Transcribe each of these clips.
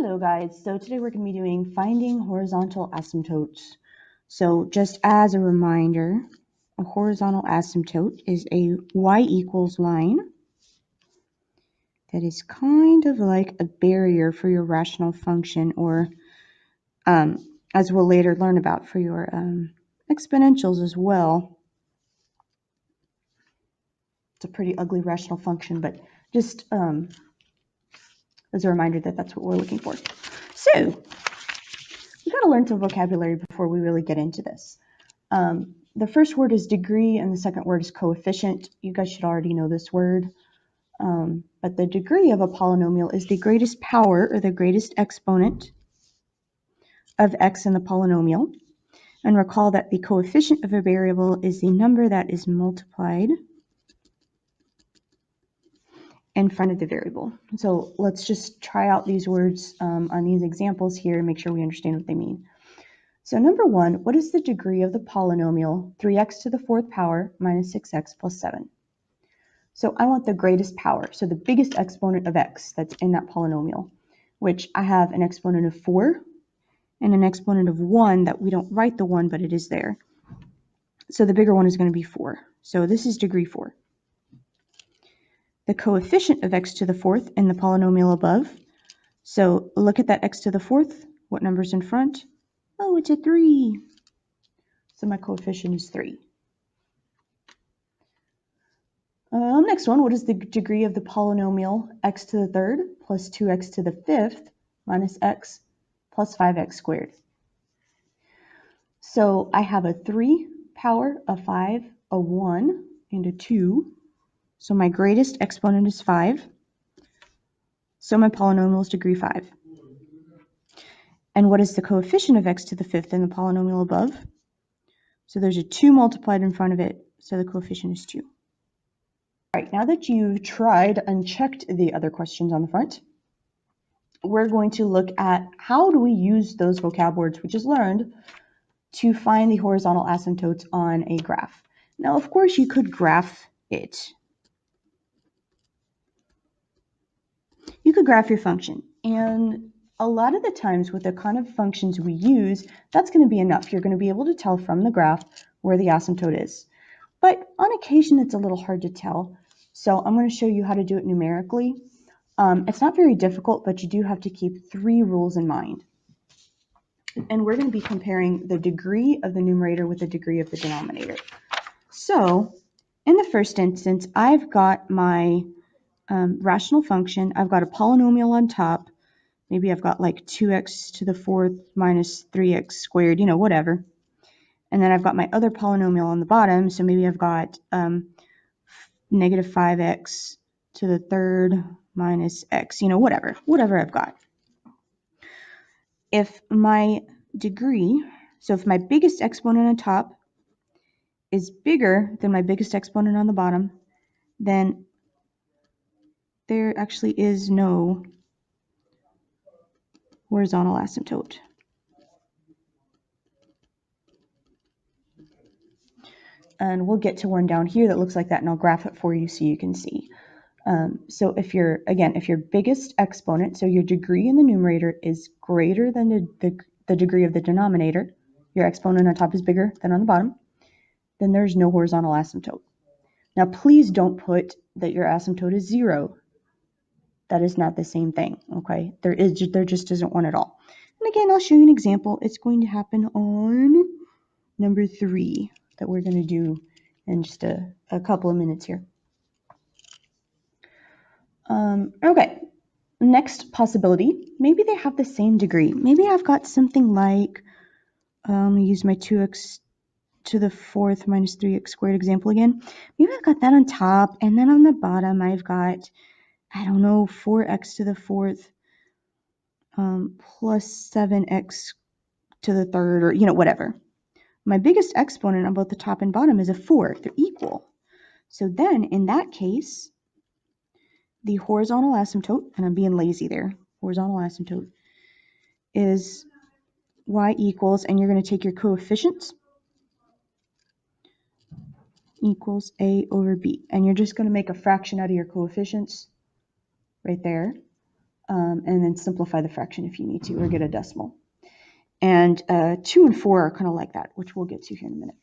Hello guys, so today we're going to be doing finding horizontal asymptotes. So just as a reminder, a horizontal asymptote is a y equals line that is kind of like a barrier for your rational function, or as we'll later learn about, for your exponentials as well. It's a pretty ugly rational function, but just as a reminder that that's what we're looking for. So we've got to learn some vocabulary before we really get into this. The first word is degree and the second word is coefficient. You guys should already know this word. But the degree of a polynomial is the greatest power or the greatest exponent of x in the polynomial. And recall that the coefficient of a variable is the number that is multiplied in front of the variable. So let's just try out these words on these examples here and make sure we understand what they mean. So number one, what is the degree of the polynomial 3x to the fourth power minus 6x plus 7? So I want the greatest power, so the biggest exponent of x that's in that polynomial, which I have an exponent of 4 and an exponent of 1 that we don't write the 1, but it is there. So the bigger one is going to be 4. So this is degree 4. The coefficient of x to the fourth in the polynomial above. So look at that x to the fourth. What number's in front? Oh, it's a 3. So my coefficient is 3. Next one, what is the degree of the polynomial x to the third plus 2x to the fifth minus x plus 5x squared? So I have a 3 power, a 5, a 1, and a 2. So my greatest exponent is 5. So my polynomial is degree 5. And what is the coefficient of x to the fifth in the polynomial above? So there's a 2 multiplied in front of it, so the coefficient is 2. All right, now that you've tried and checked the other questions on the front, we're going to look at how do we use those vocab words we just learned to find the horizontal asymptotes on a graph. Now, of course, you could graph it. You could graph your function, and a lot of the times with the kind of functions we use, that's going to be enough. You're going to be able to tell from the graph where the asymptote is. But on occasion, it's a little hard to tell. So I'm going to show you how to do it numerically. It's not very difficult, but you do have to keep 3 rules in mind. And we're going to be comparing the degree of the numerator with the degree of the denominator. So in the first instance, I've got my rational function. I've got a polynomial on top. Maybe I've got like 2x to the fourth minus 3x squared, you know, whatever. And then I've got my other polynomial on the bottom. So maybe I've got negative 5x to the third minus x, you know, whatever I've got. If my degree, so if my biggest exponent on top is bigger than my biggest exponent on the bottom, then there actually is no horizontal asymptote. And we'll get to one down here that looks like that, and I'll graph it for you so you can see. So if your biggest exponent, so your degree in the numerator is greater than the degree of the denominator, your exponent on top is bigger than on the bottom, then there's no horizontal asymptote. Now please don't put that your asymptote is 0. That is not the same thing, okay? There just isn't one at all. And again, I'll show you an example. It's going to happen on number 3 that we're going to do in just a couple of minutes here. Okay, next possibility. Maybe they have the same degree. Maybe I've got something like, use my 2x to the fourth minus 3x squared example again. Maybe I've got that on top, and then on the bottom I've got, I don't know, 4x to the fourth plus 7x to the third, or, you know, whatever. My biggest exponent on both the top and bottom is a 4. They're equal. So then, in that case, the horizontal asymptote, and I'm being lazy there, horizontal asymptote is y equals, and you're going to take your coefficients, equals a over b. And you're just going to make a fraction out of your coefficients right there. and then simplify the fraction if you need to, or get a decimal. And 2 and 4 are kind of like that, which we'll get to here in a minute.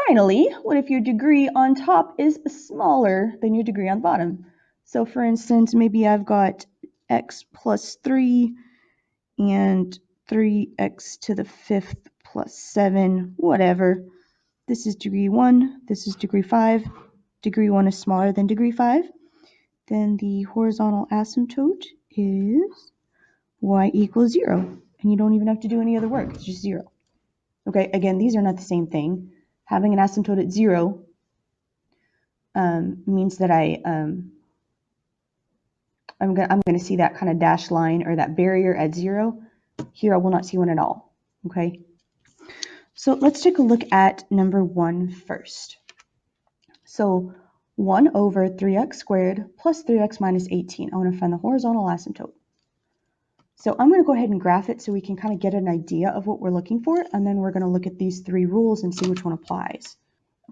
Finally, what if your degree on top is smaller than your degree on the bottom? So for instance, maybe I've got x plus 3 and 3x to the 5th plus 7, whatever. This is degree 1, this is degree 5. Degree 1 is smaller than degree 5. Then the horizontal asymptote is y equals 0. And you don't even have to do any other work, it's just 0. Okay, again, these are not the same thing. Having an asymptote at 0 means that I'm going to see that kind of dashed line or that barrier at 0. Here I will not see one at all. Okay, so let's take a look at number 1 first. So 1 over 3x squared plus 3x minus 18. I want to find the horizontal asymptote. So I'm going to go ahead and graph it so we can kind of get an idea of what we're looking for, and then we're going to look at these 3 rules and see which one applies.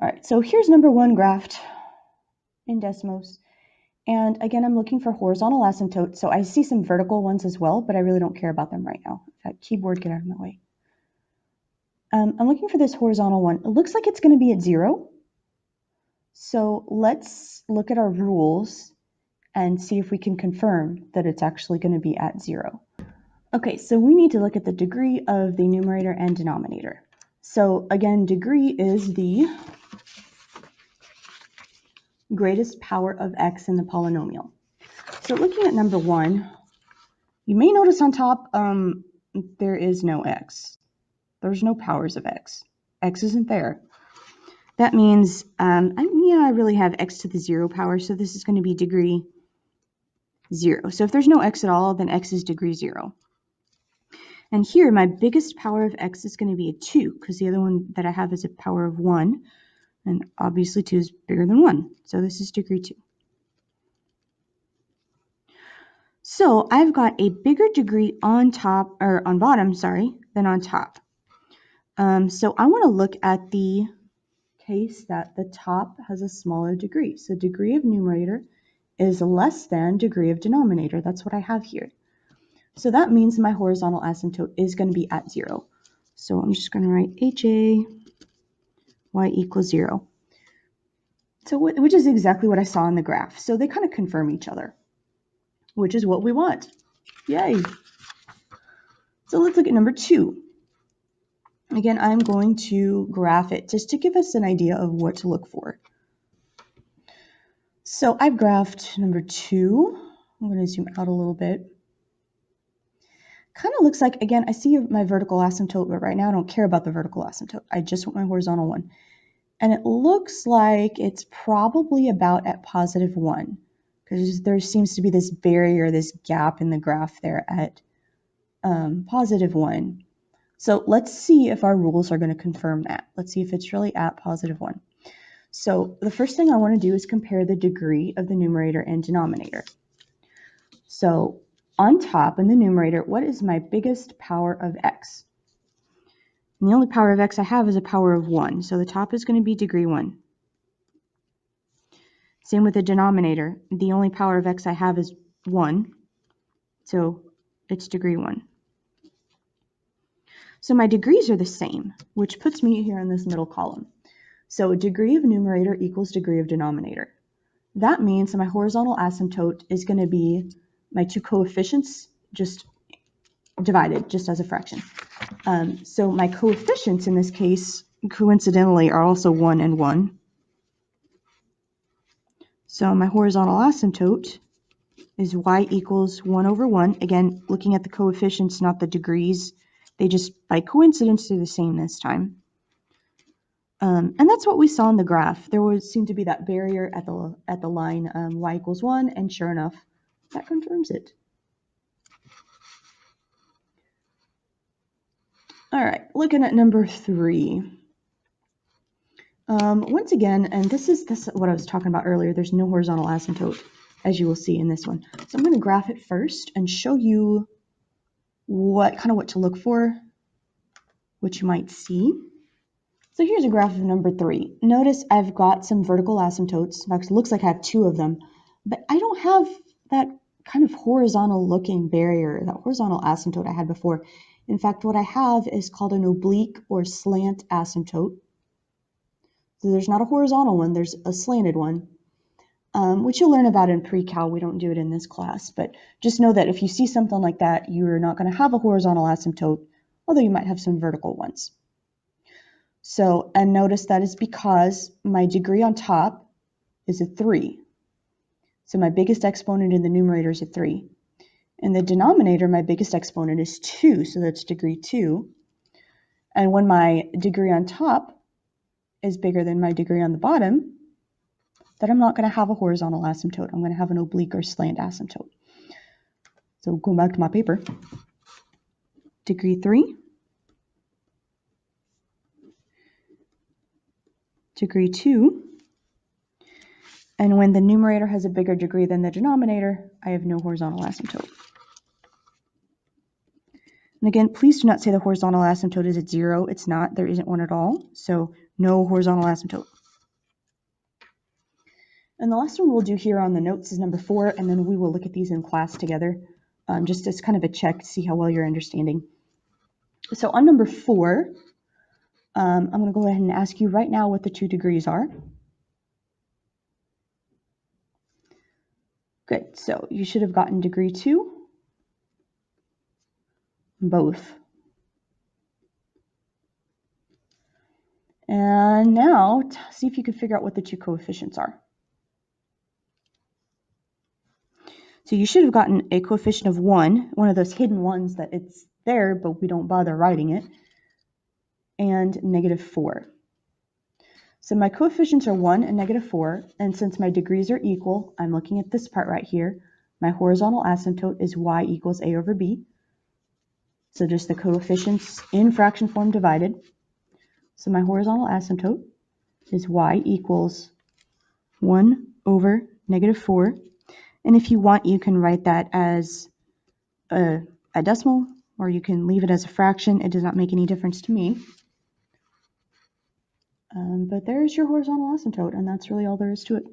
All right, so here's number 1 graphed in Desmos. And again, I'm looking for horizontal asymptotes. So I see some vertical ones as well, but I really don't care about them right now. In fact, keyboard, get out of my way. I'm looking for this horizontal one. It looks like it's going to be at 0. So let's look at our rules and see if we can confirm that it's actually going to be at 0. Okay, so we need to look at the degree of the numerator and denominator. So again, degree is the greatest power of x in the polynomial. So looking at number 1, you may notice on top there is no x. There's no powers of x. X isn't there. That means, I really have x to the 0 power, so this is going to be degree 0. So if there's no x at all, then x is degree 0. And here, my biggest power of x is going to be a 2, because the other one that I have is a power of 1, and obviously 2 is bigger than 1. So this is degree 2. So I've got a bigger degree on top, or on bottom, sorry, than on top. So I want to look at the case that the top has a smaller degree. So degree of numerator is less than degree of denominator. That's what I have here. So that means my horizontal asymptote is going to be at 0. So I'm just going to write HA y equals 0. So which is exactly what I saw in the graph. So they kind of confirm each other, which is what we want. Yay. So let's look at number 2. Again, I'm going to graph it just to give us an idea of what to look for. So I've graphed number 2. I'm going to zoom out a little bit. Kind of looks like, again, I see my vertical asymptote, but right now I don't care about the vertical asymptote. I just want my horizontal one. And it looks like it's probably about at positive 1, because there seems to be this barrier, this gap in the graph there at positive 1. So let's see if our rules are going to confirm that. Let's see if it's really at positive 1. So the first thing I want to do is compare the degree of the numerator and denominator. So on top in the numerator, what is my biggest power of x? And the only power of x I have is a power of 1. So the top is going to be degree 1. Same with the denominator. The only power of x I have is 1. So it's degree 1. So my degrees are the same, which puts me here in this middle column. So degree of numerator equals degree of denominator. That means my horizontal asymptote is going to be my 2 coefficients just divided, just as a fraction. So my coefficients in this case, coincidentally, are also 1 and 1. So my horizontal asymptote is y equals 1 over 1. Again, looking at the coefficients, not the degrees. They just, by coincidence, they're the same this time. And that's what we saw in the graph. There seemed to be that barrier at the line y equals 1, and sure enough, that confirms it. All right, looking at number 3. Once again, and this is what I was talking about earlier, there's no horizontal asymptote, as you will see in this one. So I'm going to graph it first and show you what to look for, what you might see. So here's a graph of number 3. Notice I've got some vertical asymptotes. In fact, it looks like I have 2 of them, but I don't have that kind of horizontal looking barrier, that horizontal asymptote I had before. In fact, what I have is called an oblique or slant asymptote. So there's not a horizontal one, there's a slanted one, which you'll learn about in pre-cal. We don't do it in this class, but just know that if you see something like that, you're not going to have a horizontal asymptote, although you might have some vertical ones. So, and notice that is because my degree on top is a 3. So my biggest exponent in the numerator is a 3. In the denominator, my biggest exponent is 2, so that's degree 2. And when my degree on top is bigger than my degree on the bottom, then I'm not going to have a horizontal asymptote. I'm going to have an oblique or slant asymptote. So going back to my paper, degree 3, degree 2, and when the numerator has a bigger degree than the denominator, I have no horizontal asymptote. And again, please do not say the horizontal asymptote is at 0. It's not. There isn't one at all. So no horizontal asymptote. And the last one we'll do here on the notes is number 4, and then we will look at these in class together, just as kind of a check to see how well you're understanding. So on number 4, I'm going to go ahead and ask you right now what the 2 degrees are. Good. So you should have gotten degree 2, both. And now see if you can figure out what the 2 coefficients are. So you should have gotten a coefficient of 1, one of those hidden ones that it's there, but we don't bother writing it, and -4. So my coefficients are 1 and -4, and since my degrees are equal, I'm looking at this part right here. My horizontal asymptote is y equals a over b. So just the coefficients in fraction form divided. So my horizontal asymptote is y equals 1 over -4. And if you want, you can write that as a decimal, or you can leave it as a fraction. It does not make any difference to me. But there's your horizontal asymptote, and that's really all there is to it.